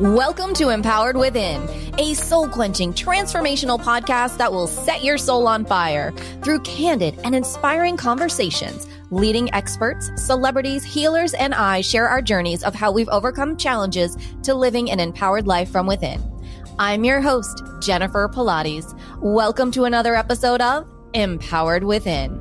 Welcome to Empowered Within, a soul-quenching, transformational podcast that will set your soul on fire through candid and inspiring conversations. Leading experts, celebrities, healers, and I share our journeys of how we've overcome challenges to living an empowered life from within. I'm your host, Jennifer Pilates. Welcome to another episode of Empowered Within.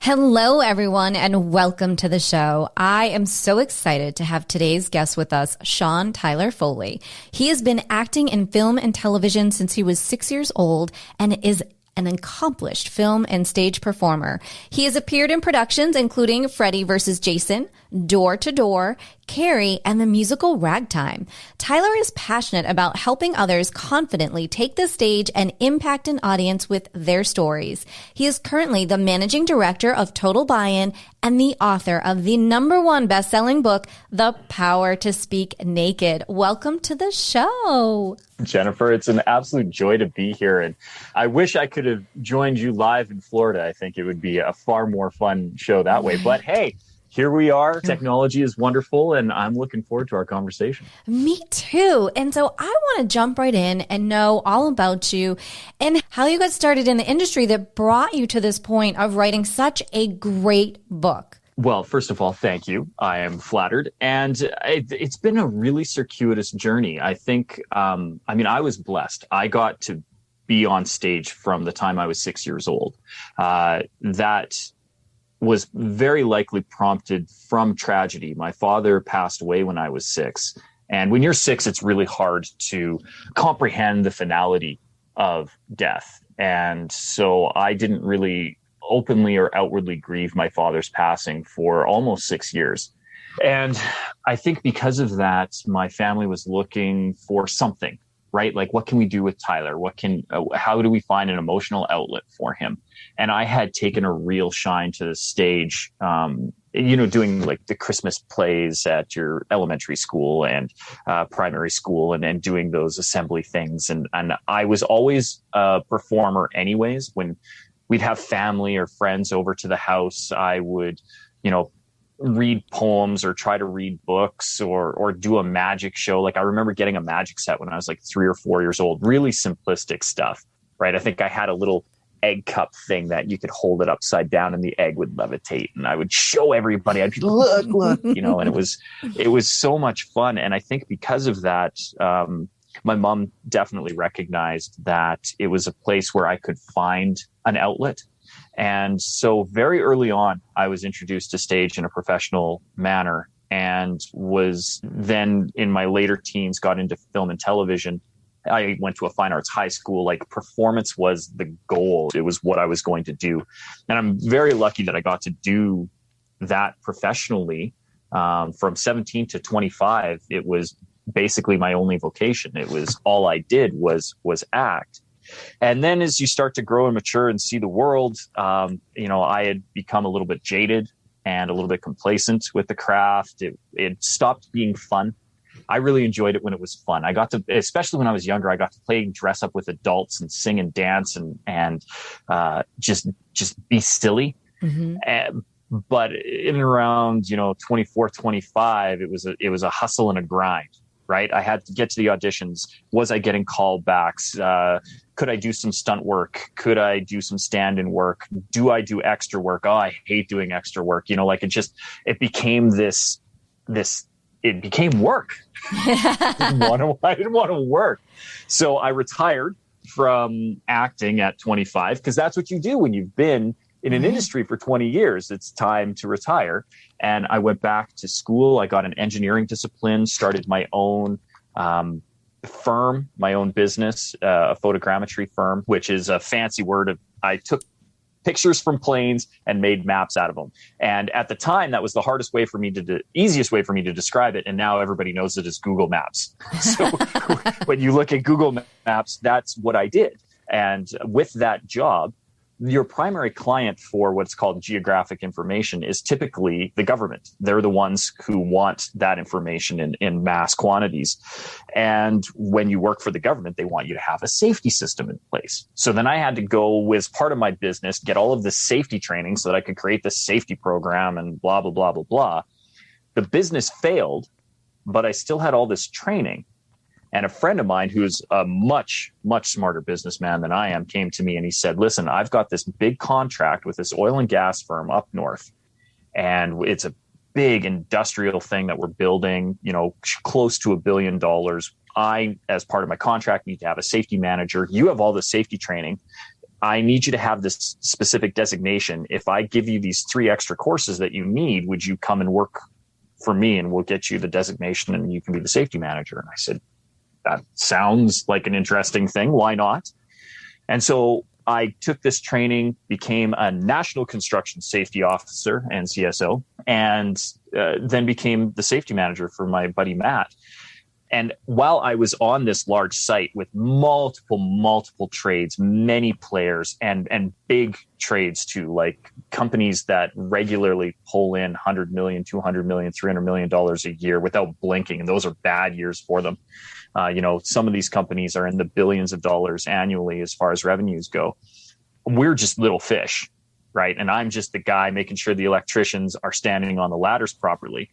Hello, everyone, and welcome to the show. I am so excited to have today's guest with us, Tyler Foley. He has been acting in film and television since he was 6 years old and is an accomplished film and stage performer. He has appeared in productions including Freddy Vs Jason, Door to Door, Carrie, and the musical Ragtime. Tyler is passionate about helping others confidently take the stage and impact an audience with their stories. He is currently the managing director of Total Buy-In and the author of the #1 best-selling book, The Power to Speak Naked. Welcome to the show. Jennifer, it's an absolute joy to be here. And I wish I could have joined you live in Florida. I think it would be a far more fun show that way. But hey, here we are. Technology is wonderful, and I'm looking forward to our conversation. Me too. And so I want to jump right in and know all about you and how you got started in the industry that brought you to this point of writing such a great book. Well, first of all, thank you. I am flattered. And it's been a really circuitous journey. I think, I was blessed. I got to be on stage from the time I was 6 years old. That was very likely prompted from tragedy. My father passed away when I was 6. And when you're 6, it's really hard to comprehend the finality of death. And so I didn't really openly or outwardly grieve my father's passing for almost 6 years. And I think because of that, my family was looking for something, right? Like, what can we do with Tyler? How do we find an emotional outlet for him? And I had taken a real shine to the stage, doing like the Christmas plays at your elementary school and primary school and doing those assembly things. And I was always a performer anyways. When we'd have family or friends over to the house, I would, read poems or try to read books or do a magic show. Like, I remember getting a magic set when I was like 3 or 4 years old, really simplistic stuff, right? I think I had a little egg cup thing that you could hold it upside down and the egg would levitate, and I would show everybody. I'd be, look, and it was so much fun. And I think because of that, my mom definitely recognized that it was a place where I could find an outlet. And so very early on, I was introduced to stage in a professional manner, and was then in my later teens, got into film and television. I went to a fine arts high school. Like, performance was the goal. It was what I was going to do. And I'm very lucky that I got to do that professionally. From 17 to 25, it was basically my only vocation. It was all I did was act. And then as you start to grow and mature and see the world, I had become a little bit jaded and a little bit complacent with the craft. It stopped being fun. I really enjoyed it when it was fun. I got to, especially when I was younger, I got to play dress up with adults and sing and dance and just be silly. Mm-hmm. But in and around, 24, 25, it was a hustle and a grind, right? I had to get to the auditions. Was I getting callbacks? Could I do some stunt work? Could I do some stand-in work? Do I do extra work? Oh, I hate doing extra work. It became it became work. I didn't want to work. So I retired from acting at 25, because that's what you do when you've been in an industry for 20 years. It's time to retire. And I went back to school. I got an engineering discipline, started my own firm, my own business, a photogrammetry firm, which is a fancy word. I took pictures from planes and made maps out of them. And at the time, that was the easiest way for me to describe it. And now everybody knows it as Google Maps. So when you look at Google Maps, that's what I did. And with that job, your primary client for what's called geographic information is typically the government. They're the ones who want that information in mass quantities. And when you work for the government, they want you to have a safety system in place. So then I had to go, as part of my business, get all of this safety training so that I could create this safety program and blah, blah, blah, blah, blah. The business failed, but I still had all this training. And a friend of mine who's a much, much smarter businessman than I am came to me and he said, listen, I've got this big contract with this oil and gas firm up north. And it's a big industrial thing that we're building, close to $1 billion. I, as part of my contract, need to have a safety manager. You have all the safety training. I need you to have this specific designation. If I give you these 3 extra courses that you need, would you come and work for me and we'll get you the designation and you can be the safety manager? And I said, that sounds like an interesting thing. Why not? And so I took this training, became a national construction safety officer, NCSO, and then became the safety manager for my buddy Matt. And while I was on this large site with multiple trades, many players and big trades too, like companies that regularly pull in $100 million, $200 million, $300 million a year without blinking. And those are bad years for them. Some of these companies are in the billions of dollars annually as far as revenues go. We're just little fish, right? And I'm just the guy making sure the electricians are standing on the ladders properly.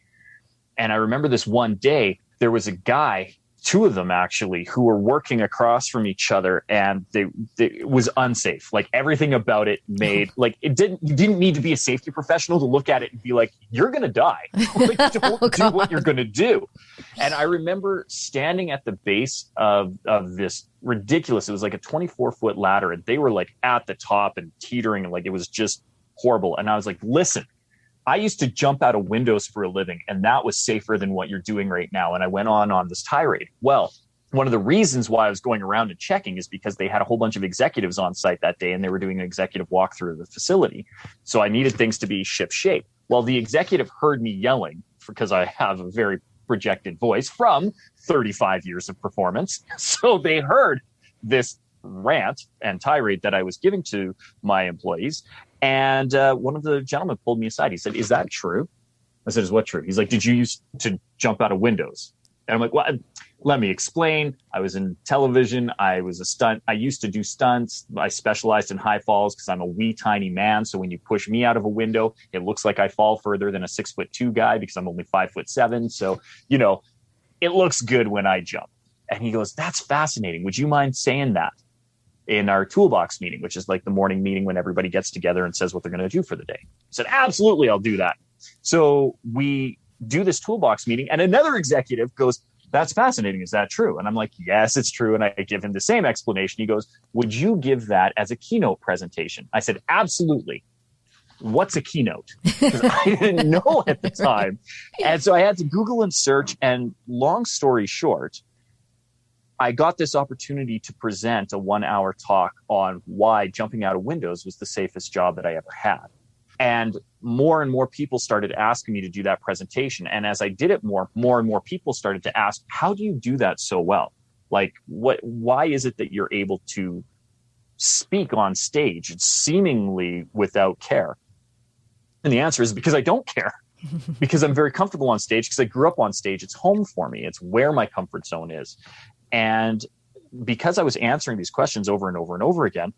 And I remember this one day, there was a guy, 2 of them actually, who were working across from each other, and it was unsafe. Like everything about it made you didn't need to be a safety professional to look at it and be like, you're going to die. Don't do what you're going to do. And I remember standing at the base of this ridiculous, it was like a 24-foot ladder, and they were like at the top and teetering, and like it was just horrible. And I was like, listen, I used to jump out of windows for a living, and that was safer than what you're doing right now. And I went on this tirade. Well, one of the reasons why I was going around and checking is because they had a whole bunch of executives on site that day, and they were doing an executive walkthrough of the facility. So I needed things to be ship shape. Well, the executive heard me yelling because I have a very projected voice from 35 years of performance. So they heard this rant and tirade that I was giving to my employees. And one of the gentlemen pulled me aside. He said, is that true? I said, is what true? He's like, did you used to jump out of windows? And I'm like, well, let me explain. I was in television. I was a stunt. I used to do stunts. I specialized in high falls because I'm a wee tiny man. So when you push me out of a window, it looks like I fall further than a 6'2" guy because I'm only 5'7". So, it looks good when I jump. And he goes, that's fascinating. Would you mind saying that in our toolbox meeting, which is like the morning meeting when everybody gets together and says what they're going to do for the day? I said, absolutely, I'll do that. So we do this toolbox meeting, and another executive goes, that's fascinating. Is that true? And I'm like, yes, it's true. And I give him the same explanation. He goes, would you give that as a keynote presentation? I said, absolutely. What's a keynote? Because I didn't know at the time. And so I had to Google and search. And long story short, I got this opportunity to present a 1-hour talk on why jumping out of windows was the safest job that I ever had. And more people started asking me to do that presentation. And as I did it more and more people started to ask, how do you do that so well? Like, why is it that you're able to speak on stage seemingly without care? And the answer is because I don't care. Because I'm very comfortable on stage, because I grew up on stage. It's home for me. It's where my comfort zone is. And because I was answering these questions over and over and over again,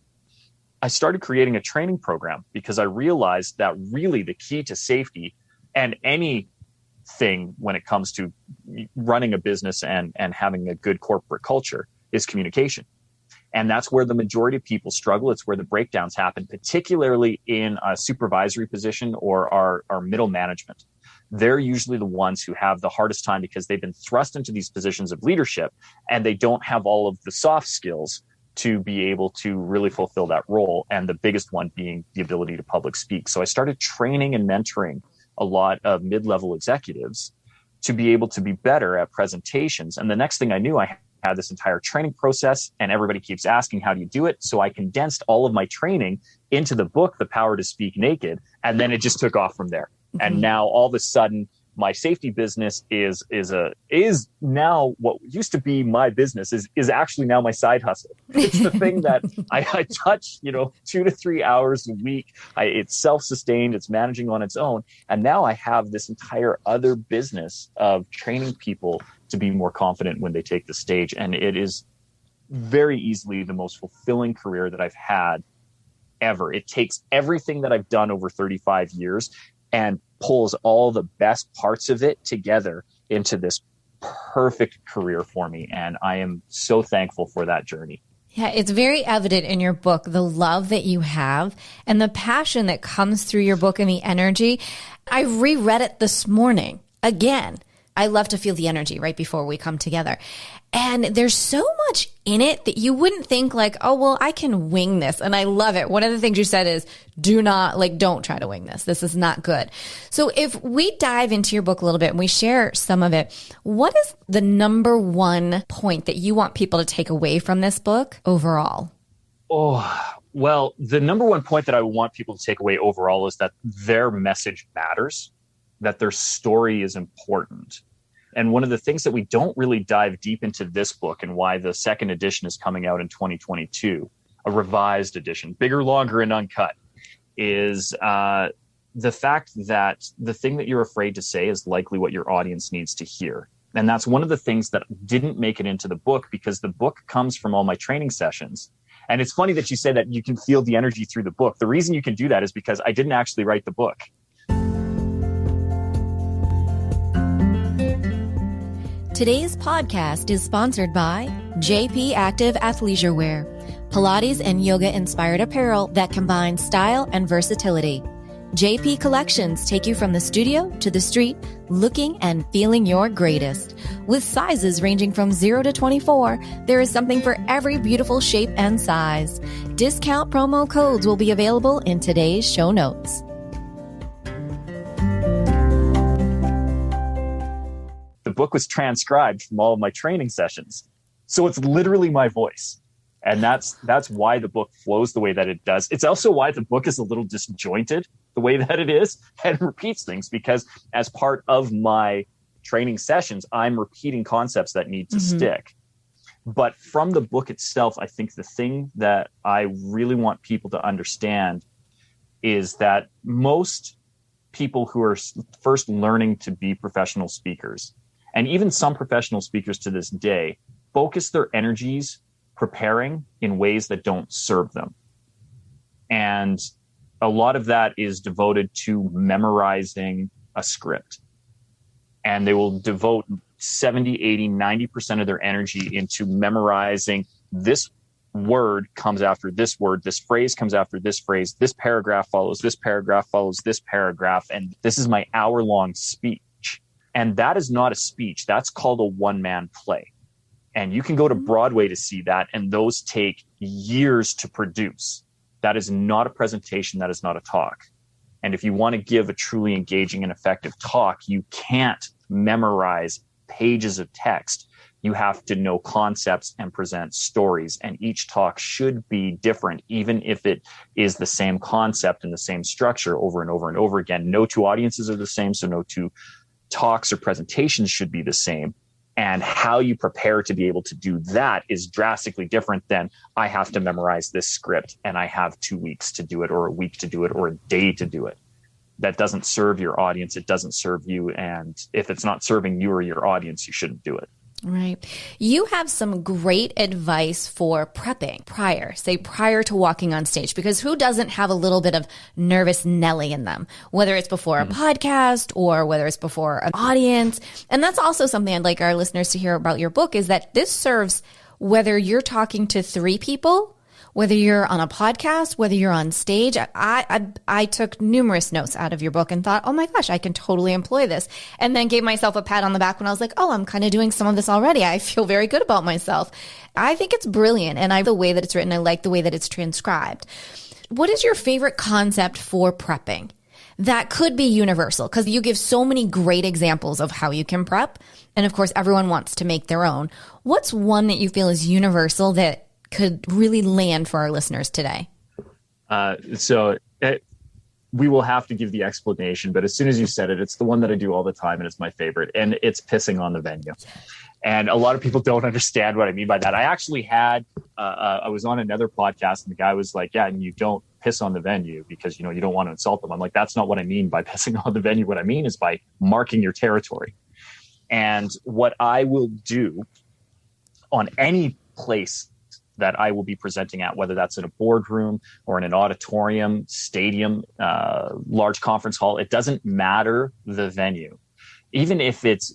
I started creating a training program, because I realized that really the key to safety and anything when it comes to running a business and having a good corporate culture is communication. And that's where the majority of people struggle. It's where the breakdowns happen, particularly in a supervisory position or our middle management. They're usually the ones who have the hardest time because they've been thrust into these positions of leadership and they don't have all of the soft skills to be able to really fulfill that role. And the biggest one being the ability to public speak. So I started training and mentoring a lot of mid-level executives to be able to be better at presentations. And the next thing I knew, I had this entire training process, and everybody keeps asking, how do you do it? So I condensed all of my training into the book, The Power to Speak Naked. And then it just took off from there. Mm-hmm. And now all of a sudden, my safety business is now what used to be my business is actually now my side hustle. It's the thing that I touch, 2 to 3 hours a week. It's self-sustained. It's managing on its own. And now I have this entire other business of training people to be more confident when they take the stage. And it is very easily the most fulfilling career that I've had ever. It takes everything that I've done over 35 years and pulls all the best parts of it together into this perfect career for me. And I am so thankful for that journey. Yeah, it's very evident in your book, the love that you have and the passion that comes through your book and the energy. I reread it this morning again. I love to feel the energy right before we come together. And there's so much in it that you wouldn't think like, oh, well, I can wing this. And I love it. One of the things you said is don't try to wing this. This is not good. So if we dive into your book a little bit and we share some of it, what is the number one point that you want people to take away from this book overall? Oh, well, the number one point that I want people to take away overall is that their message matters, that their story is important. And one of the things that we don't really dive deep into this book and why the second edition is coming out in 2022, a revised edition, bigger, longer, and uncut, is the fact that the thing that you're afraid to say is likely what your audience needs to hear. And that's one of the things that didn't make it into the book because the book comes from all my training sessions. And it's funny that you say that you can feel the energy through the book. The reason you can do that is because I didn't actually write the book. Today's podcast is sponsored by JP Active Athleisure Wear, Pilates and yoga inspired apparel that combines style and versatility. JP Collections take you from the studio to the street, looking and feeling your greatest. With sizes ranging from 0 to 24, there is something for every beautiful shape and size. Discount promo codes will be available in today's show notes. The book was transcribed from all of my training sessions. So it's literally my voice. And that's why the book flows the way that it does. It's also why the book is a little disjointed the way that it is and repeats things, because as part of my training sessions, I'm repeating concepts that need to stick. But from the book itself, I think the thing that I really want people to understand is that most people who are first learning to be professional speakers, and even some professional speakers to this day, focus their energies preparing in ways that don't serve them. And a lot of that is devoted to memorizing a script. And they will devote 70, 80, 90% of their energy into memorizing this word comes after this word, this phrase comes after this phrase, this paragraph follows this paragraph follows this paragraph, and this is my hour-long speech. And that is not a speech. That's called a one-man play. And you can go to Broadway to see that, and those take years to produce. That is not a presentation. That is not a talk. And if you want to give a truly engaging and effective talk, you can't memorize pages of text. You have to know concepts and present stories. And each talk should be different, even if it is the same concept and the same structure over and over and over again. No two audiences are the same, so no two talks or presentations should be the same. And how you prepare to be able to do that is drastically different than I have to memorize this script and I have 2 weeks to do it, or a week to do it, or a day to do it. That doesn't serve your audience. It doesn't serve you. And if it's not serving you or your audience, you shouldn't do it. Right. You have some great advice for prepping prior to walking on stage, because who doesn't have a little bit of nervous Nelly in them, whether it's before a podcast or whether it's before an audience. And that's also something I'd like our listeners to hear about your book, is that this serves whether you're talking to 3 people, whether you're on a podcast, whether you're on stage. I took numerous notes out of your book and thought, oh my gosh, I can totally employ this. And then gave myself a pat on the back when I was like, oh, I'm kind of doing some of this already. I feel very good about myself. I think it's brilliant. And I like the way that it's written. I like the way that it's transcribed. What is your favorite concept for prepping that could be universal? Because you give so many great examples of how you can prep. And of course, everyone wants to make their own. What's one that you feel is universal that could really land for our listeners today? The we will have to give the explanation, but as soon as you said it, it's the one that I do all the time and it's my favorite, and it's pissing on the venue. And a lot of people don't understand what I mean by that. I actually had, I was on another podcast and the guy was like, yeah, and you don't piss on the venue because, you don't want to insult them. I'm like, that's not what I mean by pissing on the venue. What I mean is by marking your territory. And what I will do on any place that I will be presenting at, whether that's in a boardroom or in an auditorium, stadium, large conference hall, it doesn't matter the venue. Even if it's,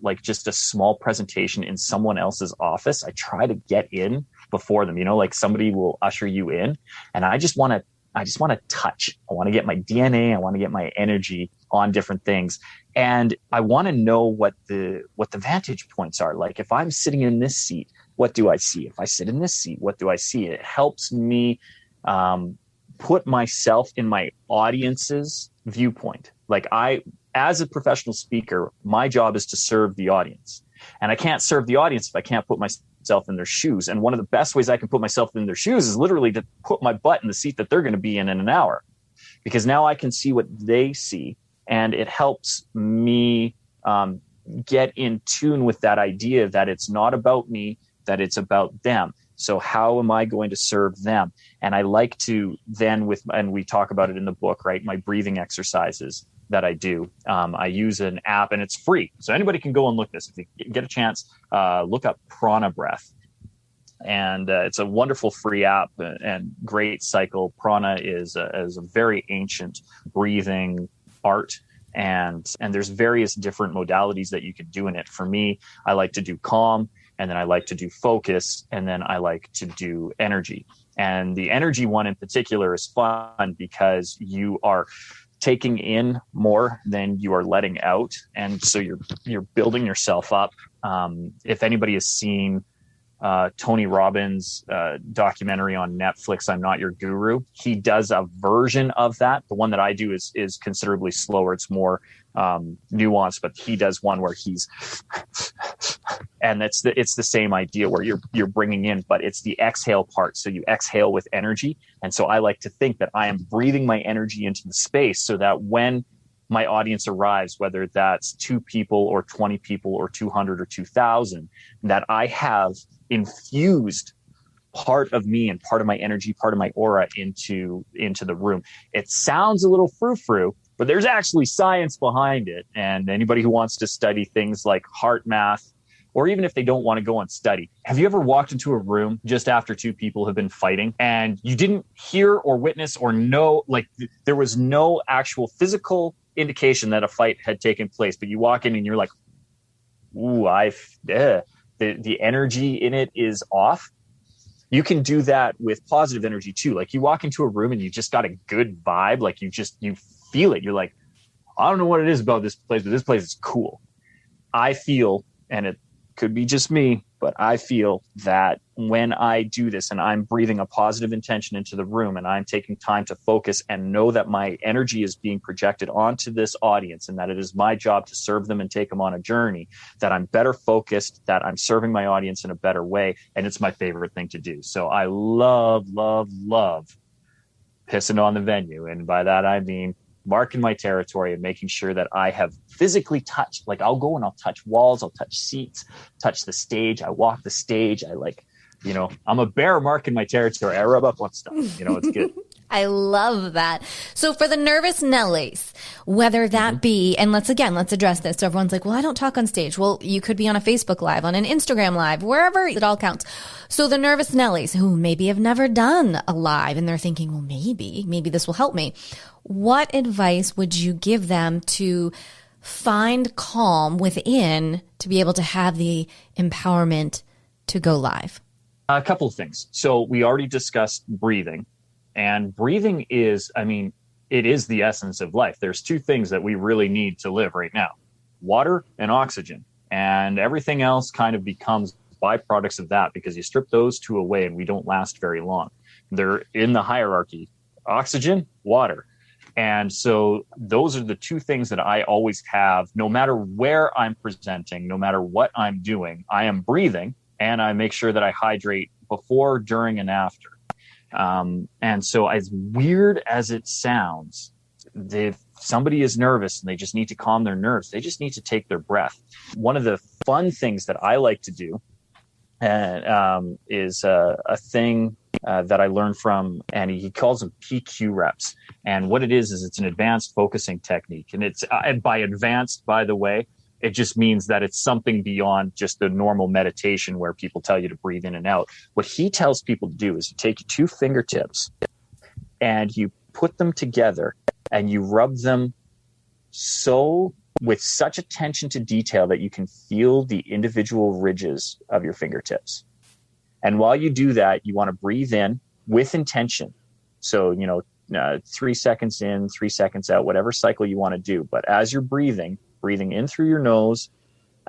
like just a small presentation in someone else's office, I try to get in before them, like somebody will usher you in, and I just want to touch. I want to get my DNA. I want to get my energy on different things. And I want to know what the vantage points are. Like if I'm sitting in this seat, what do I see? If I sit in this seat, what do I see? It helps me put myself in my audience's viewpoint. Like as a professional speaker, my job is to serve the audience. And I can't serve the audience if I can't put myself in their shoes. And one of the best ways I can put myself in their shoes is literally to put my butt in the seat that they're going to be in an hour. Because now I can see what they see. And it helps me get in tune with that idea that it's not about me, that it's about them. So how am I going to serve them? And I like to then and we talk about it in the book, right? My breathing exercises that I do. I use an app and it's free. So anybody can go and look this. If you get a chance, look up Prana Breath. And it's a wonderful free app and great cycle. Prana is a very ancient breathing art. And there's various different modalities that you could do in it. For me, I like to do calm, and then I like to do focus, and then I like to do energy. And the energy one in particular is fun because you are taking in more than you are letting out. And so you're building yourself up. If anybody has seen Tony Robbins' documentary on Netflix, I'm Not Your Guru, he does a version of that. The one that I do is considerably slower. It's more nuanced, but he does one where he's, and it's the same idea where you're bringing in, but it's the exhale part. So you exhale with energy. And so I like to think that I am breathing my energy into the space so that when my audience arrives, whether that's 2 people or 20 people or 200 or 2,000, that I have infused part of me and part of my energy, part of my aura into the room. It sounds a little frou-frou, but there's actually science behind it. And anybody who wants to study things like heart math, or even if they don't want to go and study, have you ever walked into a room just after 2 people have been fighting and you didn't hear or witness or know, like there was no actual physical indication that a fight had taken place, but you walk in and you're like, ooh, the energy in it is off. You can do that with positive energy too. Like you walk into a room and you just got a good vibe. Like you feel it. You're like, I don't know what it is about this place, but this place is cool. I feel, and it could be just me, but I feel that when I do this and I'm breathing a positive intention into the room and I'm taking time to focus and know that my energy is being projected onto this audience and that it is my job to serve them and take them on a journey, that I'm better focused, that I'm serving my audience in a better way. And it's my favorite thing to do. So I love, love, love pissing on the venue. And by that, I mean marking my territory and making sure that I have physically touched. Like I'll go and I'll touch walls, I'll touch seats, touch the stage. I walk the stage. I I'm a bear marking my territory. I rub up on stuff, it's good. I love that. So for the nervous Nellies, whether that be, and let's address this. So everyone's like, well, I don't talk on stage. Well, you could be on a Facebook Live, on an Instagram Live, wherever it all counts. So the nervous Nellies who maybe have never done a live and they're thinking, well, maybe this will help me. What advice would you give them to find calm within to be able to have the empowerment to go live? A couple of things. So we already discussed breathing. And breathing is, it is the essence of life. There's 2 things that we really need to live right now: water and oxygen. And everything else kind of becomes byproducts of that because you strip those 2 away and we don't last very long. They're in the hierarchy: oxygen, water. And so those are the 2 things that I always have, no matter where I'm presenting, no matter what I'm doing. I am breathing and I make sure that I hydrate before, during, and after. And so as weird as it sounds, if somebody is nervous and they just need to calm their nerves, they just need to take their breath. One of the fun things that I like to do is a thing that I learned from, and he calls them PQ reps. And what it is it's an advanced focusing technique. And it's by advanced, by the way, it just means that it's something beyond just the normal meditation where people tell you to breathe in and out. What he tells people to do is you take your two fingertips and you put them together and you rub them with such attention to detail that you can feel the individual ridges of your fingertips. And while you do that, you want to breathe in with intention. So, 3 seconds in, 3 seconds out, whatever cycle you want to do. But as you're breathing in through your nose,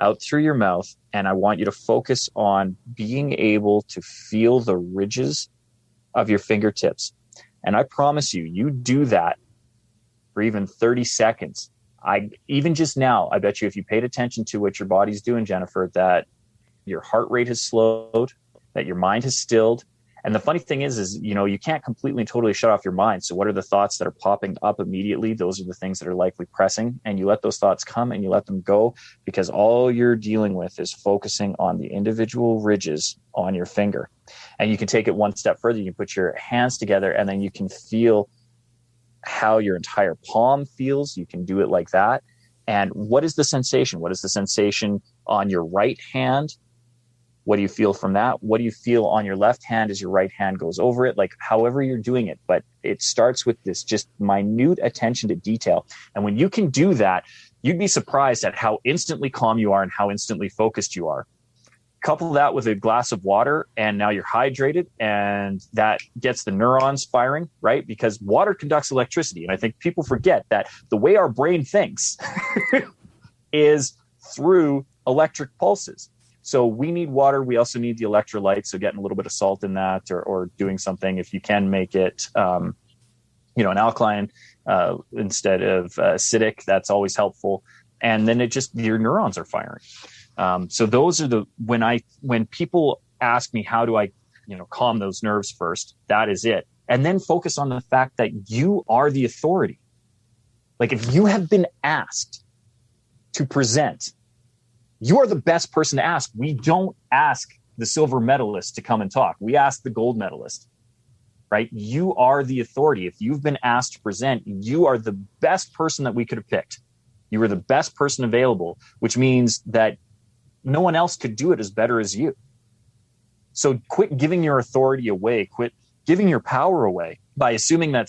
out through your mouth. And I want you to focus on being able to feel the ridges of your fingertips. And I promise you, you do that for even 30 seconds. Even just now, I bet you if you paid attention to what your body's doing, Jennifer, that your heart rate has slowed, that your mind has stilled. And the funny thing is, you can't completely and totally shut off your mind. So what are the thoughts that are popping up immediately? Those are the things that are likely pressing, and you let those thoughts come and you let them go, because all you're dealing with is focusing on the individual ridges on your finger. And you can take it one step further. You can put your hands together and then you can feel how your entire palm feels. You can do it like that. And what is the sensation? What is the sensation on your right hand? What do you feel from that? What do you feel on your left hand as your right hand goes over it? Like however you're doing it, but it starts with this just minute attention to detail. And when you can do that, you'd be surprised at how instantly calm you are and how instantly focused you are. Couple that with a glass of water and now you're hydrated, and that gets the neurons firing, right? Because water conducts electricity. And I think people forget that the way our brain thinks is through electric pulses. So we need water. We also need the electrolytes. So getting a little bit of salt in that, or doing something, if you can make it, an alkaline instead of acidic, that's always helpful. And then your neurons are firing. So those are when people ask me, how do I, calm those nerves first? That is it. And then focus on the fact that you are the authority. Like if you have been asked to present, you are the best person to ask. We don't ask the silver medalist to come and talk. We ask the gold medalist, right? You are the authority. If you've been asked to present, you are the best person that we could have picked. You were the best person available, which means that no one else could do it as better as you. So quit giving your authority away. Quit giving your power away by assuming that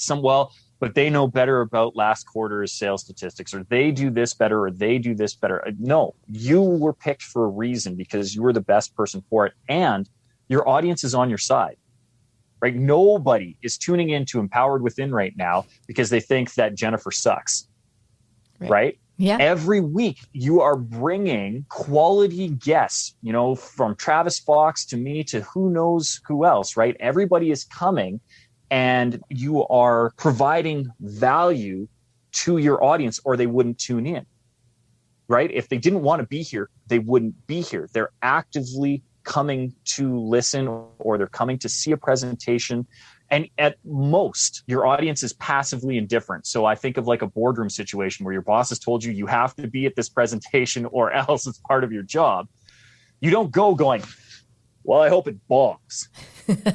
but they know better about last quarter's sales statistics, or they do this better, or they do this better. No, you were picked for a reason because you were the best person for it, and your audience is on your side, right? Nobody is tuning in to Empowered Within right now because they think that Jennifer sucks, right? Yeah. Every week you are bringing quality guests, from Travis Fox to me to who knows who else, right? Everybody is coming. And you are providing value to your audience, or they wouldn't tune in, right? If they didn't want to be here, they wouldn't be here. They're actively coming to listen, or they're coming to see a presentation. And at most, your audience is passively indifferent. So I think of like a boardroom situation where your boss has told you have to be at this presentation or else it's part of your job. You don't go going, well, I hope it bombs.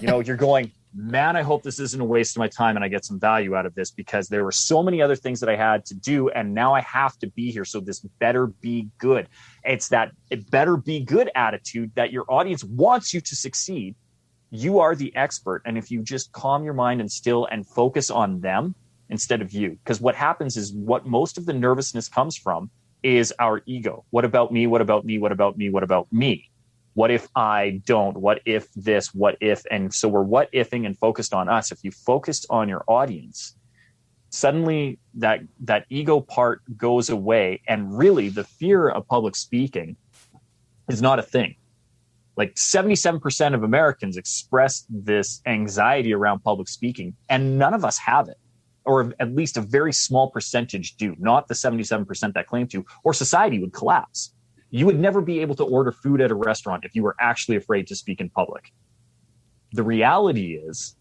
You're going, man, I hope this isn't a waste of my time and I get some value out of this, because there were so many other things that I had to do and now I have to be here. So this better be good. It's that it better be good attitude that your audience wants you to succeed. You are the expert. And if you just calm your mind and still and focus on them instead of you, because what happens is what most of the nervousness comes from is our ego. What about me? What about me? What about me? What about me? What if I don't? What if this? What if? And so we're what ifing and focused on us. If you focused on your audience, suddenly that ego part goes away. And really the fear of public speaking is not a thing. Like 77% of Americans express this anxiety around public speaking, and none of us have it, or at least a very small percentage do, not the 77% that claim to, or society would collapse. You would never be able to order food at a restaurant if you were actually afraid to speak in public. The reality is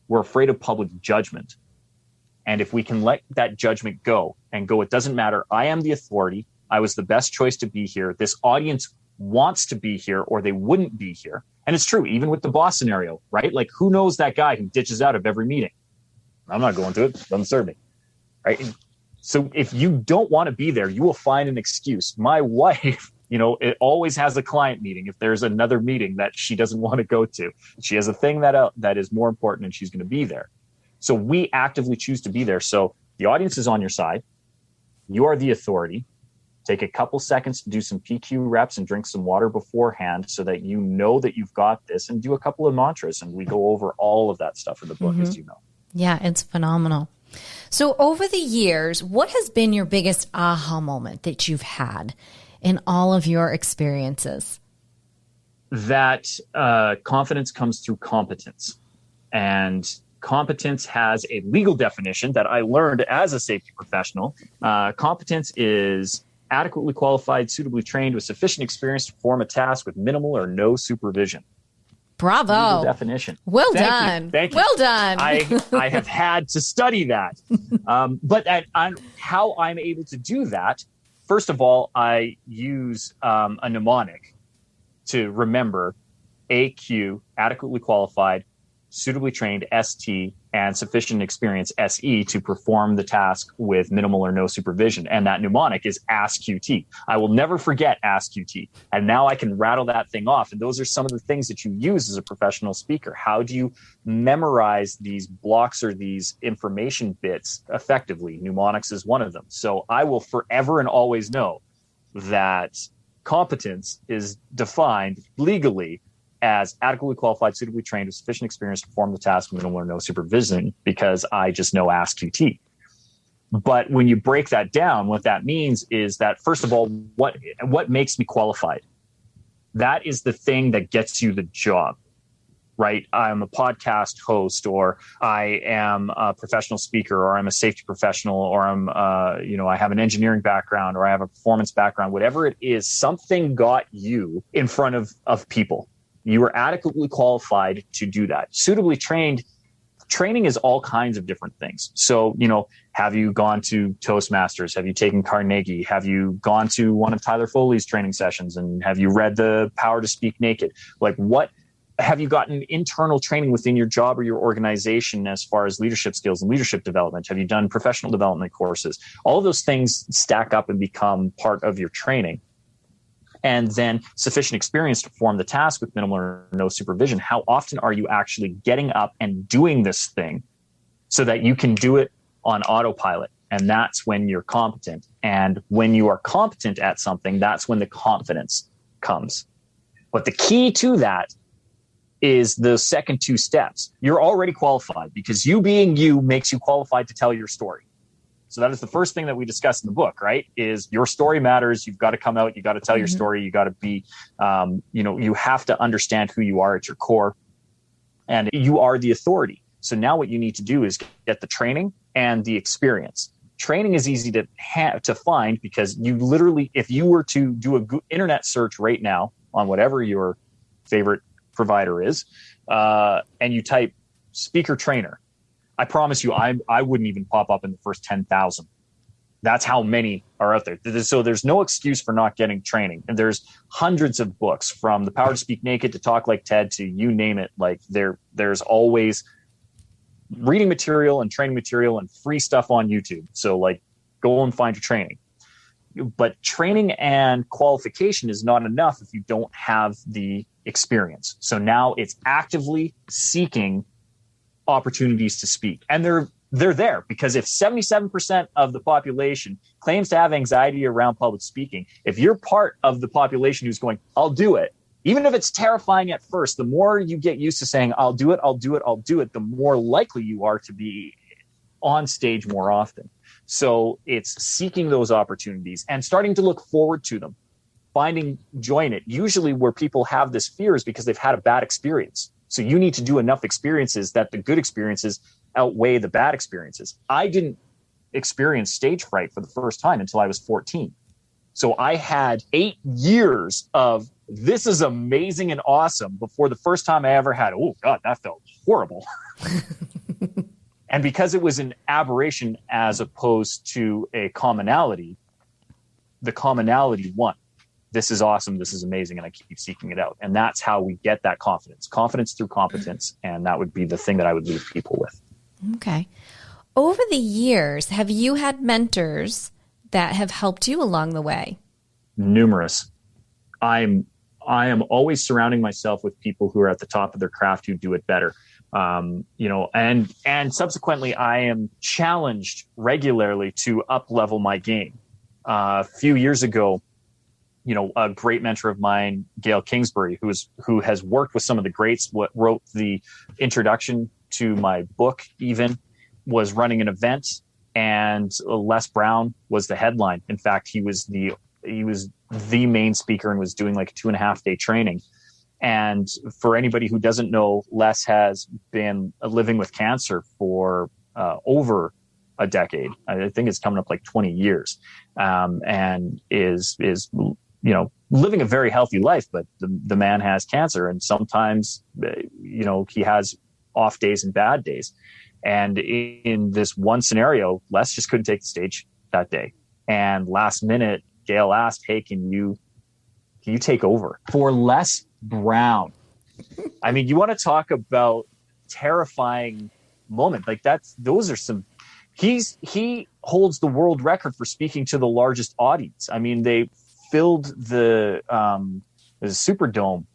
we're afraid of public judgment. And if we can let that judgment go and go, it doesn't matter. I am the authority. I was the best choice to be here. This audience wants to be here or they wouldn't be here. And it's true, even with the boss scenario, right? Like, who knows that guy who ditches out of every meeting? I'm not going to it. Doesn't serve me, right? And so if you don't want to be there, you will find an excuse. My wife, it always has a client meeting. If there's another meeting that she doesn't want to go to, she has a thing that is more important and she's going to be there. So we actively choose to be there. So the audience is on your side. You are the authority. Take a couple seconds to do some PQ reps and drink some water beforehand so that you know that you've got this, and do a couple of mantras. And we go over all of that stuff in the book, as you know. Yeah, it's phenomenal. So over the years, what has been your biggest aha moment that you've had in all of your experiences? That confidence comes through competence. And competence has a legal definition that I learned as a safety professional. Competence is adequately qualified, suitably trained, with sufficient experience to perform a task with minimal or no supervision. Bravo. Legal definition. Well done. Thank you. Well done. I have had to study that. But how I'm able to do that, first of all, I use a mnemonic to remember AQ, adequately qualified, suitably trained, ST, and sufficient experience, SE, to perform the task with minimal or no supervision. And that mnemonic is ASQT. I will never forget ASQT. And now I can rattle that thing off. And those are some of the things that you use as a professional speaker. How do you memorize these blocks or these information bits effectively? Mnemonics is one of them. So I will forever and always know that competence is defined legally as adequately qualified, suitably trained, with sufficient experience to perform the task with minimal or no supervision, because I just know ASQT. But when you break that down, what that means is that, first of all, what makes me qualified? That is the thing that gets you the job, right? I'm a podcast host, or I am a professional speaker, or I'm a safety professional, or I have an engineering background, or I have a performance background. Whatever it is, something got you in front of people. You are adequately qualified to do that. Suitably trained, training is all kinds of different things. So, have you gone to Toastmasters? Have you taken Carnegie? Have you gone to one of Tyler Foley's training sessions? And have you read The Power to Speak Naked? Like, what have you gotten internal training within your job or your organization as far as leadership skills and leadership development? Have you done professional development courses? All of those things stack up and become part of your training. And then sufficient experience to perform the task with minimal or no supervision. How often are you actually getting up and doing this thing so that you can do it on autopilot? And that's when you're competent. And when you are competent at something, that's when the confidence comes. But the key to that is the second two steps. You're already qualified, because you being you makes you qualified to tell your story. So that is the first thing that we discuss in the book, right? Is your story matters. You've got to come out. You got to tell your story. You got to be, you have to understand who you are at your core, and you are the authority. So now what you need to do is get the training and the experience. Training is easy to find, because you literally, if you were to do a internet search right now on whatever your favorite provider is, and you type speaker trainer, I promise you, I wouldn't even pop up in the first 10,000. That's how many are out there. So there's no excuse for not getting training. And there's hundreds of books, from The Power to Speak Naked to Talk Like Ted to you name it. Like there's always reading material and training material and free stuff on YouTube. So like, go and find your training. But training and qualification is not enough if you don't have the experience. So now it's actively seeking opportunities to speak. And they're there, because if 77% of the population claims to have anxiety around public speaking, if you're part of the population who's going, I'll do it, even if it's terrifying at first, the more you get used to saying, I'll do it, the more likely you are to be on stage more often. So it's seeking those opportunities and starting to look forward to them, finding joy in it. Usually where people have this fear is because they've had a bad experience. So you need to do enough experiences that the good experiences outweigh the bad experiences. I didn't experience stage fright for the first time until I was 14. So I had 8 years of this is amazing and awesome before the first time I ever had, oh God, that felt horrible. And because it was an aberration as opposed to a commonality, the commonality won. This is awesome. This is amazing. And I keep seeking it out. And that's how we get that confidence through competence. And that would be the thing that I would leave people with. Okay. Over the years, have you had mentors that have helped you along the way? Numerous. I am always surrounding myself with people who are at the top of their craft, who do it better. And subsequently, I am challenged regularly to up level my game. A few years ago, a great mentor of mine, Gail Kingsbury, who has worked with some of the greats, wrote the introduction to my book, even, was running an event, and Les Brown was the headline. In fact, he was the main speaker and was doing like a 2.5 day training. And for anybody who doesn't know, Les has been living with cancer for over a decade. I think it's coming up like 20 years, and is living a very healthy life. But the man has cancer, and sometimes he has off days and bad days. And in this one scenario, Les just couldn't take the stage that day. And last minute, Gail asked, "Hey, can you take over for Les Brown?" I mean, you want to talk about terrifying moment. Like those are some, he holds the world record for speaking to the largest audience. I mean, they filled the Superdome,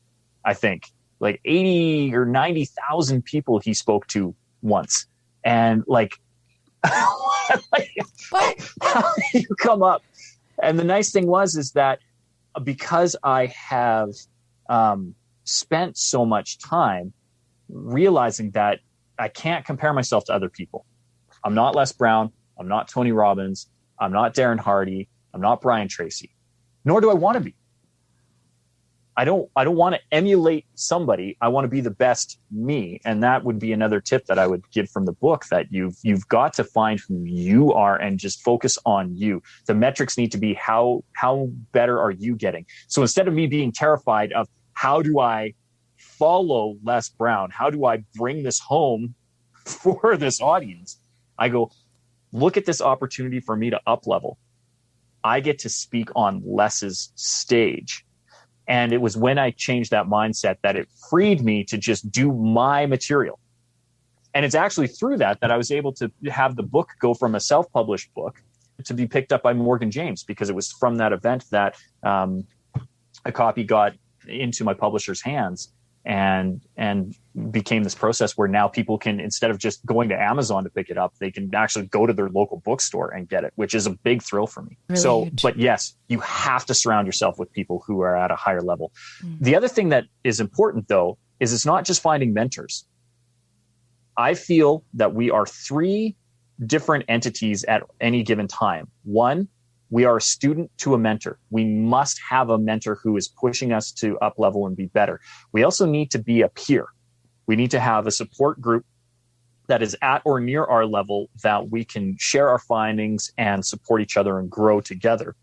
I think, like 80 or 90,000 people he spoke to once. And like, how do you come up? And the nice thing is that because I have spent so much time realizing that I can't compare myself to other people. I'm not Les Brown. I'm not Tony Robbins. I'm not Darren Hardy. I'm not Brian Tracy. Nor do I want to be. I don't want to emulate somebody. I want to be the best me. And that would be another tip that I would give from the book, that you've got to find who you are and just focus on you. The metrics need to be how better are you getting? So instead of me being terrified of how do I follow Les Brown? How do I bring this home for this audience? I go, look at this opportunity for me to up level. I get to speak on Les's stage. And it was when I changed that mindset that it freed me to just do my material. And it's actually through that I was able to have the book go from a self-published book to be picked up by Morgan James, because it was from that event that a copy got into my publisher's hands and became this process where now people can, instead of just going to Amazon to pick it up, they can actually go to their local bookstore and get it, which is a big thrill for me. Really huge. But yes, you have to surround yourself with people who are at a higher level. The other thing that is important, though, is it's not just finding mentors. I feel that we are 3 different entities at any given time. One, we are a student to a mentor. We must have a mentor who is pushing us to up level and be better. We also need to be a peer. We need to have a support group that is at or near our level, that we can share our findings and support each other and grow together.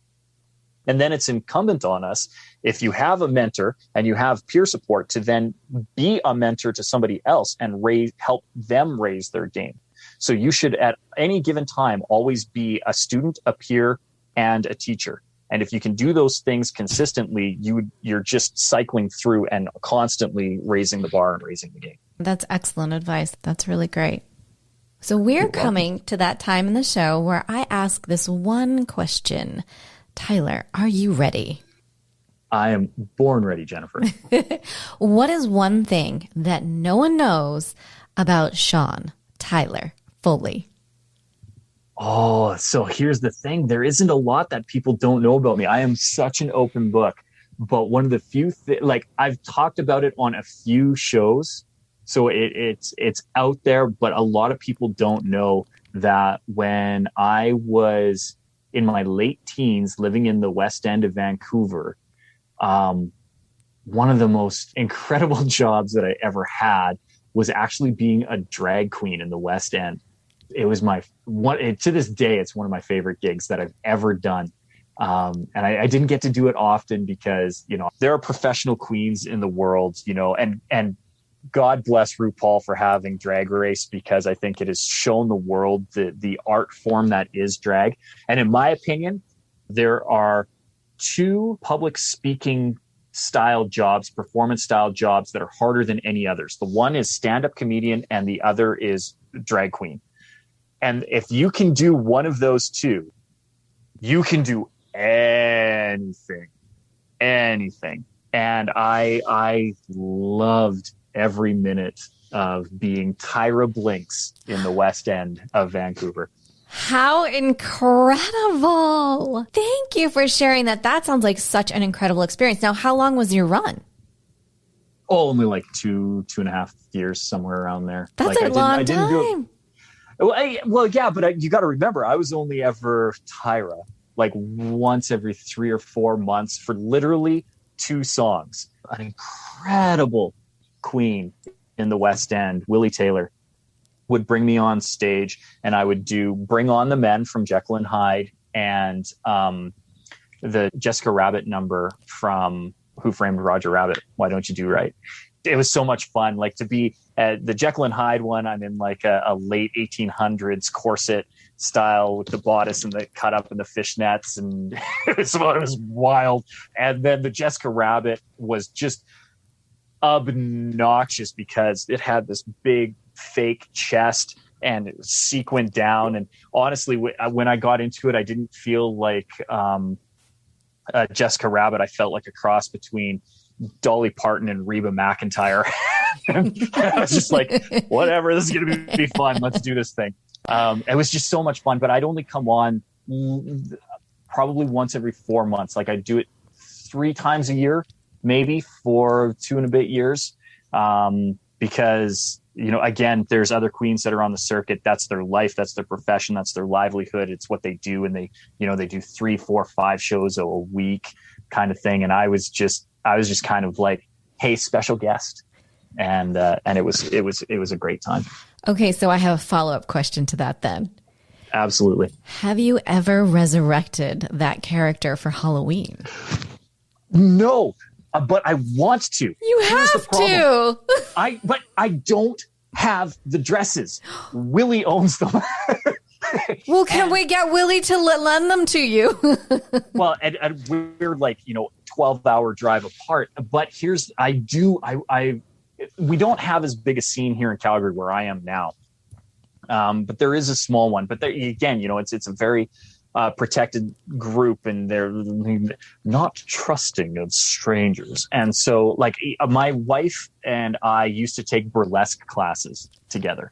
And then it's incumbent on us, if you have a mentor and you have peer support, to then be a mentor to somebody else and help them raise their game. So you should at any given time always be a student, a peer, and a teacher. And if you can do those things consistently, you're just cycling through and constantly raising the bar and raising the game. That's excellent advice. That's really great. So we're coming to that time in the show where I ask this one question. Tyler, are you ready? I am born ready, Jennifer. What is one thing that no one knows about Sean Tyler Foley? Oh, so here's the thing. There isn't a lot that people don't know about me. I am such an open book. But one of the few like I've talked about it on a few shows, so it's out there. But a lot of people don't know that when I was in my late teens, living in the West End of Vancouver, one of the most incredible jobs that I ever had was actually being a drag queen in the West End. It was to this day, it's one of my favorite gigs that I've ever done. And I didn't get to do it often because, there are professional queens in the world, and God bless RuPaul for having Drag Race, because I think it has shown the world the art form that is drag. And in my opinion, there are two public speaking style jobs, performance style jobs that are harder than any others. The one is stand-up comedian and the other is drag queen. And if you can do one of those two, you can do anything. And I loved every minute of being Tyra Blinks in the West End of Vancouver. How incredible. Thank you for sharing that. That sounds like such an incredible experience. Now, how long was your run? Oh, only like 2.5 years, somewhere around there. That's like, a long time. But you got to remember, I was only ever Tyra like once every 3 or 4 months for literally 2 songs. An incredible queen in the West End, Willie Taylor, would bring me on stage, and I would do Bring On the Men from Jekyll and Hyde and the Jessica Rabbit number from Who Framed Roger Rabbit, Why Don't You Do Right. It was so much fun. Like, to be at the Jekyll and Hyde one, I'm in like a late 1800s corset style with the bodice and the cut up and the fishnets, and it was wild. And then the Jessica Rabbit was just obnoxious because it had this big fake chest and it was sequined down. And honestly, when I got into it, I didn't feel like Jessica Rabbit. I felt like a cross between Dolly Parton and Reba McEntire. I was just like, whatever, this is going to be fun. Let's do this thing. It was just so much fun, but I'd only come on probably once every 4 months. Like, I'd do it 3 times a year, maybe, for 2 and a bit years. Because, again, there's other queens that are on the circuit. That's their life. That's their profession. That's their livelihood. It's what they do. And they do 3, 4, 5 shows a week kind of thing. And I was just kind of like, hey, special guest. And it was a great time. Okay. So I have a follow-up question to that then. Absolutely. Have you ever resurrected that character for Halloween? No. But I want to. You have to. But I don't have the dresses. Willie owns them. Well, can we get Willie to lend them to you? Well, and we're like, 12-hour drive apart. But we don't have as big a scene here in Calgary where I am now. But there is a small one. But there, again, it's a very protected group, and they're not trusting of strangers. And so, like, my wife and I used to take burlesque classes together.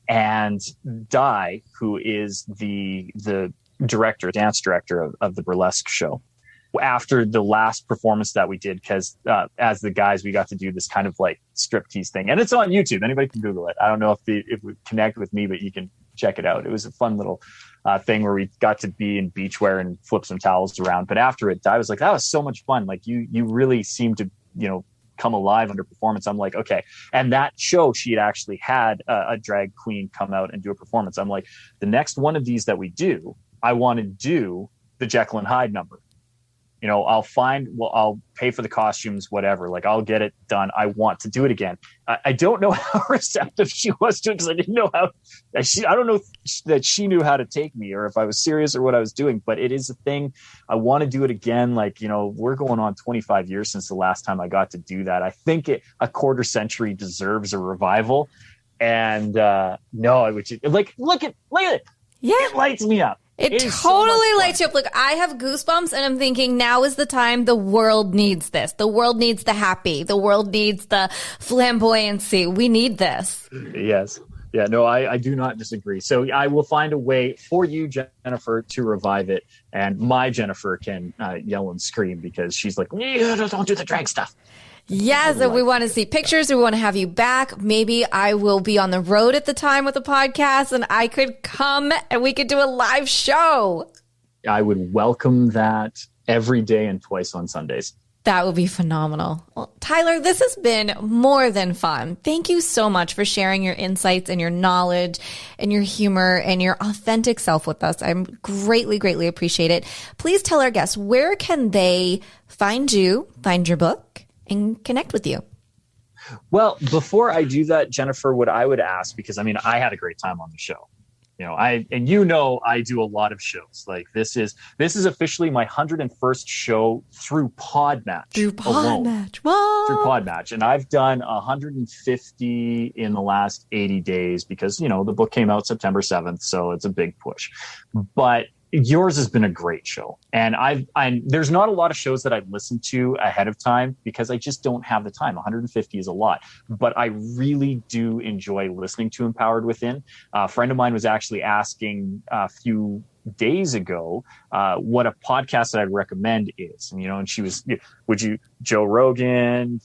And Di, who is the dance director of the burlesque show, after the last performance that we did, because as the guys, we got to do this kind of like striptease thing, and it's on YouTube. Anybody can Google it. I don't know if we connect with me, but you can check it out. It was a fun little thing where we got to be in beachwear and flip some towels around. But after it, I was like, that was so much fun. Like, you really seemed to, come alive under performance. I'm like, okay. And that show, she had actually had a drag queen come out and do a performance. I'm like, the next one of these that we do, I want to do the Jekyll and Hyde number. I'll pay for the costumes, whatever. Like, I'll get it done. I want to do it again. I don't know how receptive she was to it, because I didn't know I don't know that she knew how to take me, or if I was serious or what I was doing, but it is a thing. I want to do it again. Like, we're going on 25 years since the last time I got to do that. I think a quarter century deserves a revival. And no, I would just, like, look at it. Yeah. It lights me up. It totally lights you up. Look, I have goosebumps, and I'm thinking, now is the time. The world needs this. The world needs the happy. The world needs the flamboyancy. We need this. Yes. Yeah, no, I do not disagree. So I will find a way for you, Jennifer, to revive it. And my Jennifer can yell and scream, because she's like, don't do the drag stuff. Yes, and we want to see pictures. We want to have you back. Maybe I will be on the road at the time with the podcast, and I could come and we could do a live show. I would welcome that every day and twice on Sundays. That would be phenomenal. Well, Tyler, this has been more than fun. Thank you so much for sharing your insights and your knowledge and your humor and your authentic self with us. I greatly, greatly appreciate it. Please tell our guests, where can they find you, find your book, and connect with you? Well, before I do that, Jennifer, what I would ask, because I mean, I had a great time on the show. I do a lot of shows. Like this is officially my 101st show through Podmatch. Through Podmatch. What? Through Podmatch. And I've done 150 in the last 80 days because, the book came out September 7th. So it's a big push. But yours has been a great show. And there's not a lot of shows that I listen to ahead of time because I just don't have the time. 150 is a lot, but I really do enjoy listening to Empowered Within. A friend of mine was actually asking a few days ago what a podcast that I'd recommend is. And she was, would you, Joe Rogan,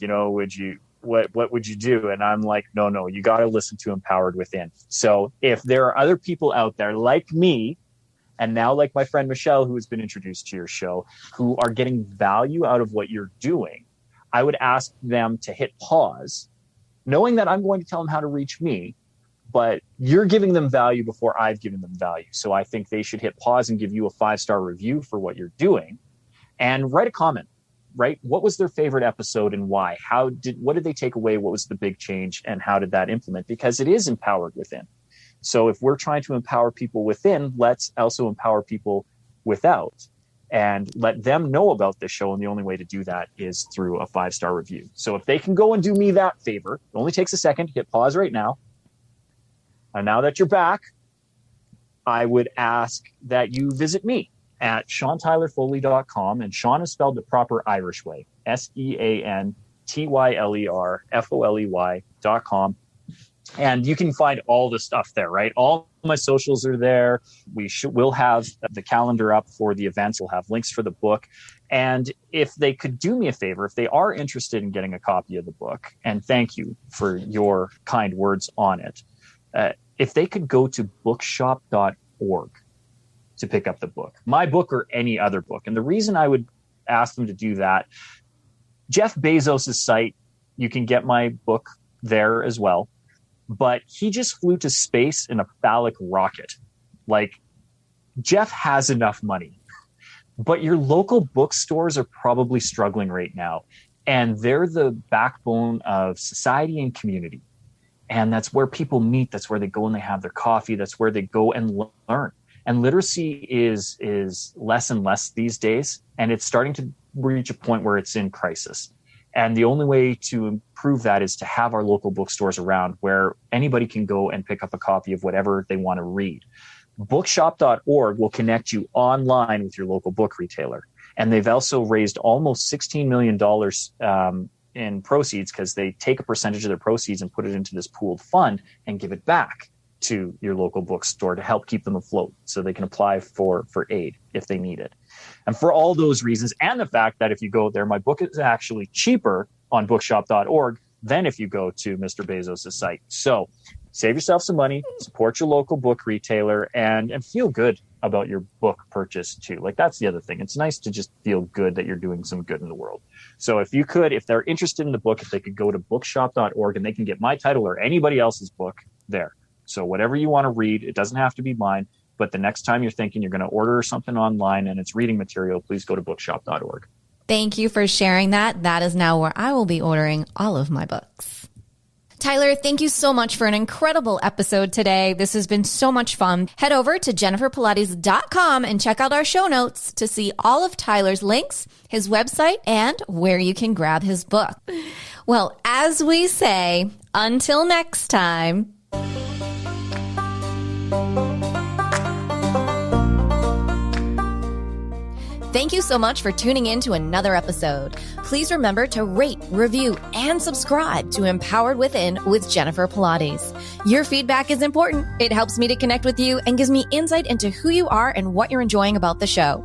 what would you do? And I'm like, no, you got to listen to Empowered Within. So if there are other people out there like me, and now like my friend Michelle, who has been introduced to your show, who are getting value out of what you're doing, I would ask them to hit pause, knowing that I'm going to tell them how to reach me, but you're giving them value before I've given them value. So I think they should hit pause and give you a 5-star review for what you're doing and write a comment, right? What was their favorite episode and why? What did they take away? What was the big change and how did that implement? Because it is Empowered Within. So if we're trying to empower people within, let's also empower people without and let them know about this show. And the only way to do that is through a 5-star review. So if they can go and do me that favor, it only takes a second, hit pause right now. And now that you're back, I would ask that you visit me at SeanTylerFoley.com. And Sean is spelled the proper Irish way, SeanTylerFoley.com. And you can find all the stuff there, right? All my socials are there. We'll have the calendar up for the events. We'll have links for the book. And if they could do me a favor, if they are interested in getting a copy of the book, and thank you for your kind words on it, if they could go to bookshop.org to pick up the book, my book or any other book. And the reason I would ask them to do that, Jeff Bezos' site, you can get my book there as well. But he just flew to space in a phallic rocket. Like, Jeff has enough money. But your local bookstores are probably struggling right now. And they're the backbone of society and community. And that's where people meet. That's where they go and they have their coffee. That's where they go and learn. And literacy is less and less these days. And it's starting to reach a point where it's in crisis. And the only way to improve that is to have our local bookstores around where anybody can go and pick up a copy of whatever they want to read. Bookshop.org will connect you online with your local book retailer. And they've also raised almost $16 million in proceeds because they take a percentage of their proceeds and put it into this pooled fund and give it back to your local bookstore to help keep them afloat so they can apply for aid if they need it. And for all those reasons, and the fact that if you go there, my book is actually cheaper on bookshop.org than if you go to Mr. Bezos' site. So save yourself some money, support your local book retailer, and feel good about your book purchase too. Like, that's the other thing. It's nice to just feel good that you're doing some good in the world. So if they're interested in the book, if they could go to bookshop.org and they can get my title or anybody else's book there. So whatever you want to read, it doesn't have to be mine. But the next time you're thinking you're going to order something online and it's reading material, please go to bookshop.org. Thank you for sharing that. That is now where I will be ordering all of my books. Tyler, thank you so much for an incredible episode today. This has been so much fun. Head over to jenniferpilates.com and check out our show notes to see all of Tyler's links, his website, and where you can grab his book. Well, as we say, until next time. Thank you so much for tuning in to another episode. Please remember to rate, review, and subscribe to Empowered Within with Jennifer Pilates. Your feedback is important. It helps me to connect with you and gives me insight into who you are and what you're enjoying about the show.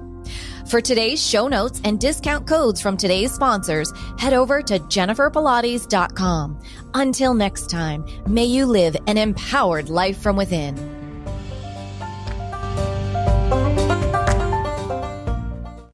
For today's show notes and discount codes from today's sponsors, head over to jenniferpilates.com. Until next time, may you live an empowered life from within.